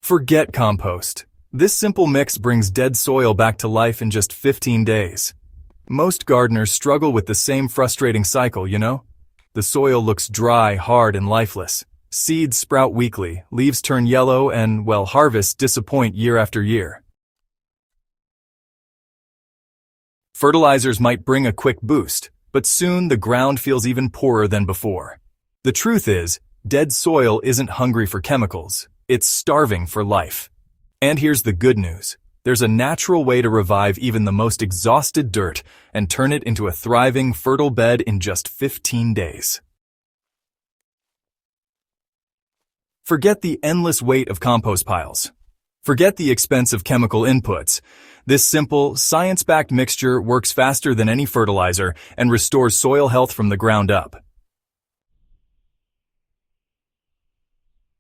Forget compost. This simple mix brings dead soil back to life in just 15 days. Most gardeners struggle with the same frustrating cycle, you know? The soil looks dry, hard, and lifeless. Seeds sprout weakly, leaves turn yellow, and, well, harvests disappoint year after year. Fertilizers might bring a quick boost, but soon the ground feels even poorer than before. The truth is, dead soil isn't hungry for chemicals. It's starving for life. And here's the good news. There's a natural way to revive even the most exhausted dirt and turn it into a thriving, fertile bed in just 15 days. Forget the endless weight of compost piles. Forget the expensive chemical inputs. This simple, science-backed mixture works faster than any fertilizer and restores soil health from the ground up.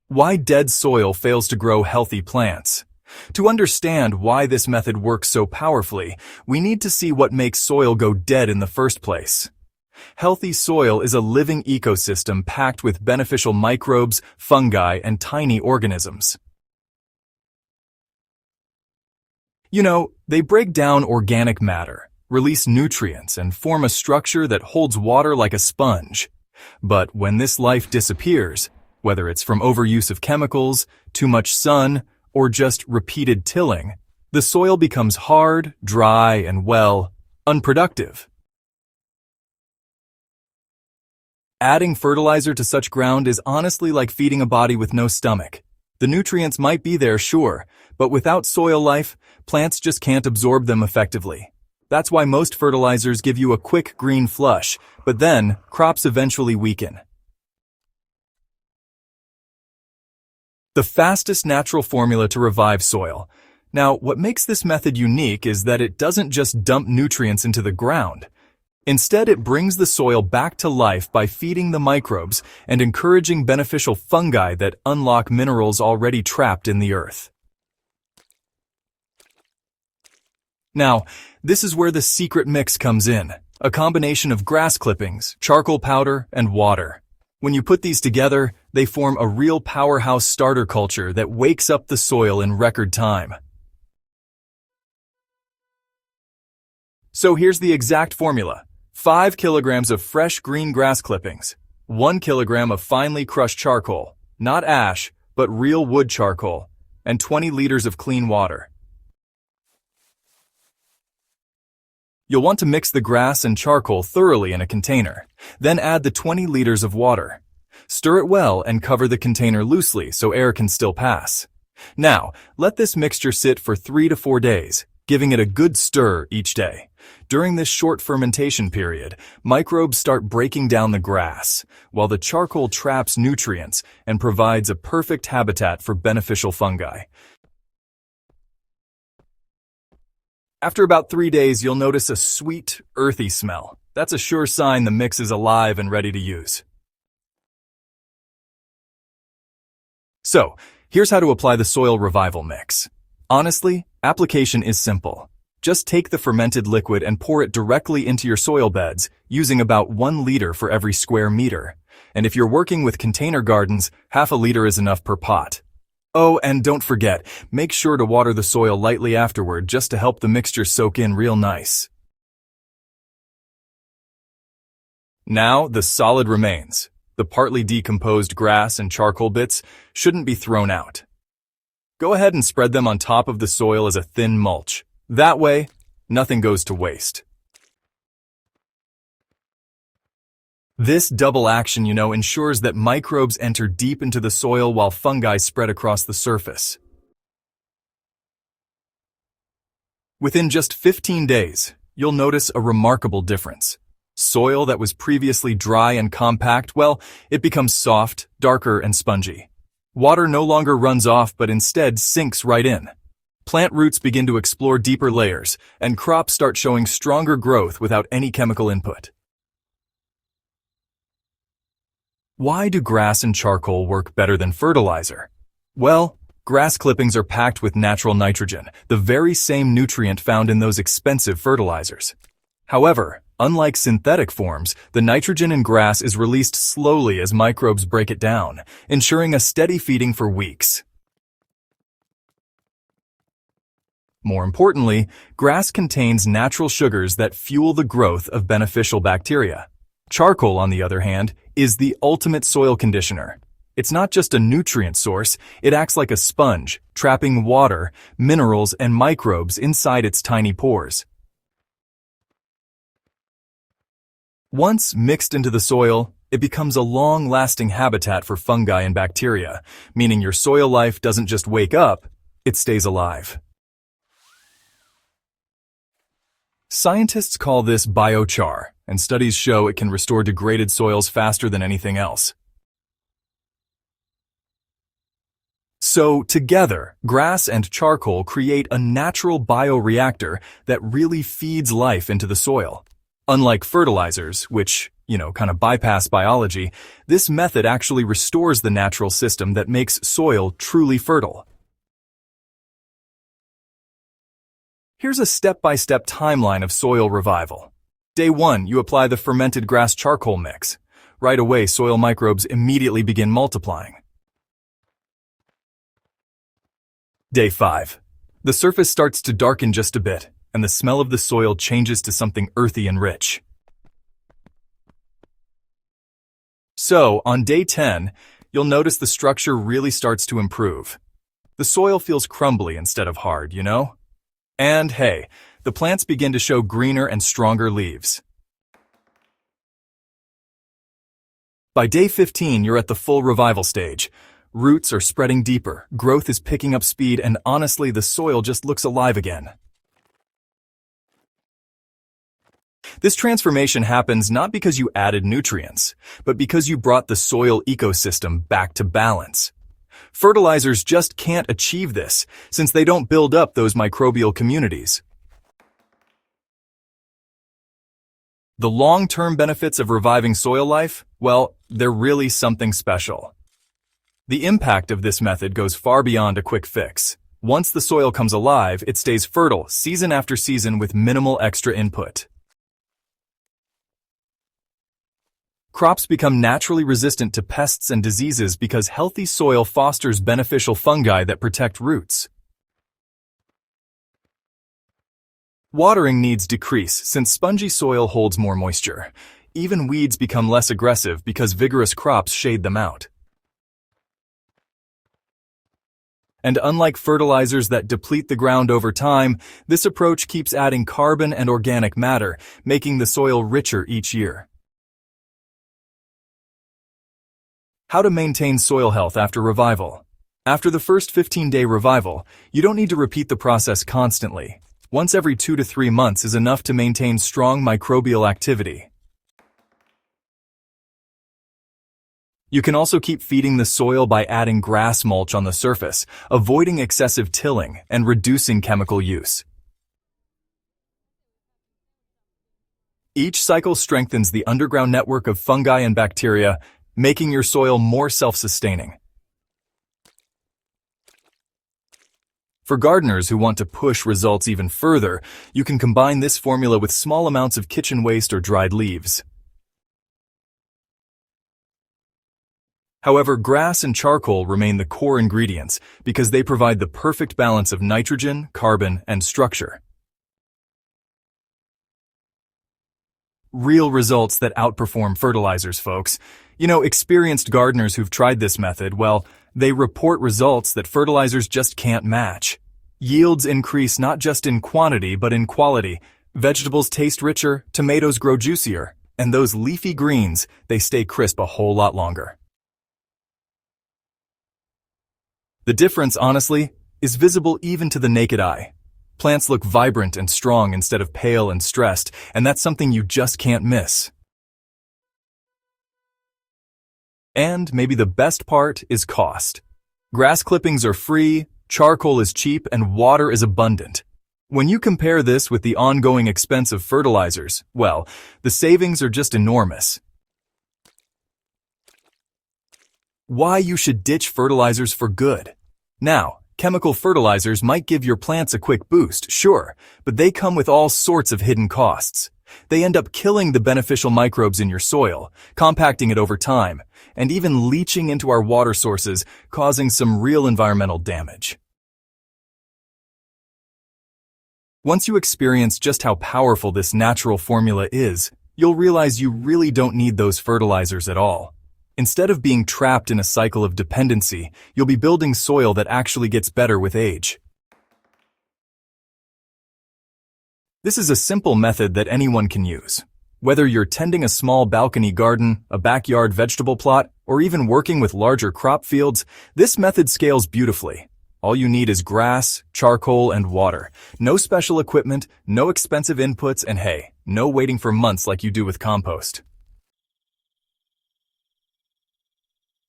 Why dead soil fails to grow healthy plants? To understand why this method works so powerfully, we need to see what makes soil go dead in the first place. Healthy soil is a living ecosystem packed with beneficial microbes, fungi, and tiny organisms. You know, they break down organic matter, release nutrients, and form a structure that holds water like a sponge. But when this life disappears, whether it's from overuse of chemicals, too much sun, or just repeated tilling, the soil becomes hard, dry, and, well, unproductive. Adding fertilizer to such ground is honestly like feeding a body with no stomach. The nutrients might be there, sure, but without soil life, plants just can't absorb them effectively. That's why most fertilizers give you a quick green flush, but then crops eventually weaken. The fastest natural formula to revive soil. Now, what makes this method unique is that it doesn't just dump nutrients into the ground. Instead, it brings the soil back to life by feeding the microbes and encouraging beneficial fungi that unlock minerals already trapped in the earth. Now, this is where the secret mix comes in, a combination of grass clippings, charcoal powder, and water. When you put these together, they form a real powerhouse starter culture that wakes up the soil in record time. So here's the exact formula. 5 kilograms of fresh green grass clippings, 1 kilogram of finely crushed charcoal, not ash, but real wood charcoal, and 20 liters of clean water. You'll want to mix the grass and charcoal thoroughly in a container, then add the 20 liters of water. Stir it well and cover the container loosely so air can still pass. Now, let this mixture sit for 3 to 4 days, giving it a good stir each day. During this short fermentation period, microbes start breaking down the grass, while the charcoal traps nutrients and provides a perfect habitat for beneficial fungi. After about 3 days, you'll notice a sweet, earthy smell. That's a sure sign the mix is alive and ready to use. So, here's how to apply the soil revival mix. Honestly, application is simple. Just take the fermented liquid and pour it directly into your soil beds, using about 1 liter for every square meter. And if you're working with container gardens, half a liter is enough per pot. Oh, and don't forget, make sure to water the soil lightly afterward just to help the mixture soak in real nice. Now, the solid remains. The partly decomposed grass and charcoal bits shouldn't be thrown out. Go ahead and spread them on top of the soil as a thin mulch. That way, nothing goes to waste. This double action, ensures that microbes enter deep into the soil while fungi spread across the surface. Within just 15 days, you'll notice a remarkable difference. Soil that was previously dry and compact, well, it becomes soft, darker, and spongy. Water no longer runs off but instead sinks right in. Plant roots begin to explore deeper layers, and crops start showing stronger growth without any chemical input. Why do grass and charcoal work better than fertilizer? Well, grass clippings are packed with natural nitrogen, the very same nutrient found in those expensive fertilizers. However, unlike synthetic forms, the nitrogen in grass is released slowly as microbes break it down, ensuring a steady feeding for weeks. More importantly, grass contains natural sugars that fuel the growth of beneficial bacteria. Charcoal, on the other hand, is the ultimate soil conditioner. It's not just a nutrient source, it acts like a sponge, trapping water, minerals, and microbes inside its tiny pores. Once mixed into the soil, it becomes a long-lasting habitat for fungi and bacteria, meaning your soil life doesn't just wake up, it stays alive. Scientists call this biochar, and studies show it can restore degraded soils faster than anything else. So, together, grass and charcoal create a natural bioreactor that really feeds life into the soil. Unlike fertilizers, which, kind of bypass biology, this method actually restores the natural system that makes soil truly fertile. Here's a step-by-step timeline of soil revival. Day 1, you apply the fermented grass-charcoal mix. Right away, soil microbes immediately begin multiplying. Day 5. The surface starts to darken just a bit, and the smell of the soil changes to something earthy and rich. So, on day 10, you'll notice the structure really starts to improve. The soil feels crumbly instead of hard, And hey, the plants begin to show greener and stronger leaves. By day 15, you're at the full revival stage. Roots are spreading deeper, growth is picking up speed, and honestly, the soil just looks alive again. This transformation happens not because you added nutrients, but because you brought the soil ecosystem back to balance. Fertilizers just can't achieve this, since they don't build up those microbial communities. The long-term benefits of reviving soil life, well, they're really something special. The impact of this method goes far beyond a quick fix. Once the soil comes alive, it stays fertile season after season with minimal extra input. Crops become naturally resistant to pests and diseases because healthy soil fosters beneficial fungi that protect roots. Watering needs decrease since spongy soil holds more moisture. Even weeds become less aggressive because vigorous crops shade them out. And unlike fertilizers that deplete the ground over time, this approach keeps adding carbon and organic matter, making the soil richer each year. How to maintain soil health after revival. After the first 15-day revival, you don't need to repeat the process constantly. Once every 2 to 3 months is enough to maintain strong microbial activity. You can also keep feeding the soil by adding grass mulch on the surface, avoiding excessive tilling, and reducing chemical use. Each cycle strengthens the underground network of fungi and bacteria, making your soil more self-sustaining. For gardeners who want to push results even further, you can combine this formula with small amounts of kitchen waste or dried leaves. However, grass and charcoal remain the core ingredients because they provide the perfect balance of nitrogen, carbon, and structure. Real results that outperform fertilizers, folks. Experienced gardeners who've tried this method, well, they report results that fertilizers just can't match. Yields increase not just in quantity, but in quality. Vegetables taste richer, tomatoes grow juicier, and those leafy greens, they stay crisp a whole lot longer. The difference, honestly, is visible even to the naked eye. Plants look vibrant and strong instead of pale and stressed, and that's something you just can't miss. And maybe the best part is cost. Grass clippings are free, charcoal is cheap, and water is abundant. When you compare this with the ongoing expense of fertilizers, well, the savings are just enormous. Why you should ditch fertilizers for good. Now, chemical fertilizers might give your plants a quick boost, sure, but they come with all sorts of hidden costs. They end up killing the beneficial microbes in your soil, compacting it over time, and even leaching into our water sources, causing some real environmental damage. Once you experience just how powerful this natural formula is, you'll realize you really don't need those fertilizers at all. Instead of being trapped in a cycle of dependency, you'll be building soil that actually gets better with age. This is a simple method that anyone can use. Whether you're tending a small balcony garden, a backyard vegetable plot, or even working with larger crop fields, this method scales beautifully. All you need is grass, charcoal, and water. No special equipment, no expensive inputs, and hey, no waiting for months like you do with compost.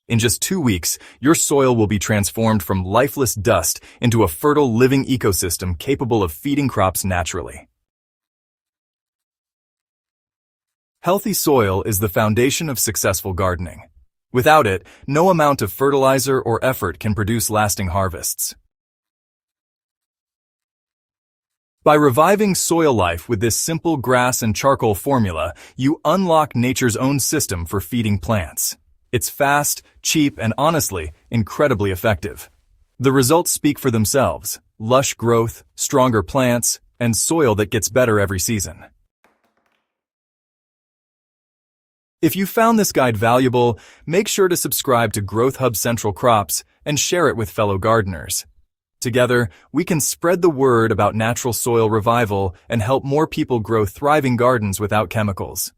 In just 2 weeks, your soil will be transformed from lifeless dust into a fertile living ecosystem capable of feeding crops naturally. Healthy soil is the foundation of successful gardening. Without it, no amount of fertilizer or effort can produce lasting harvests. By reviving soil life with this simple grass and charcoal formula, you unlock nature's own system for feeding plants. It's fast, cheap, and honestly, incredibly effective. The results speak for themselves: lush growth, stronger plants, and soil that gets better every season. If you found this guide valuable, make sure to subscribe to Growth Hub Central Crops and share it with fellow gardeners. Together, we can spread the word about natural soil revival and help more people grow thriving gardens without chemicals.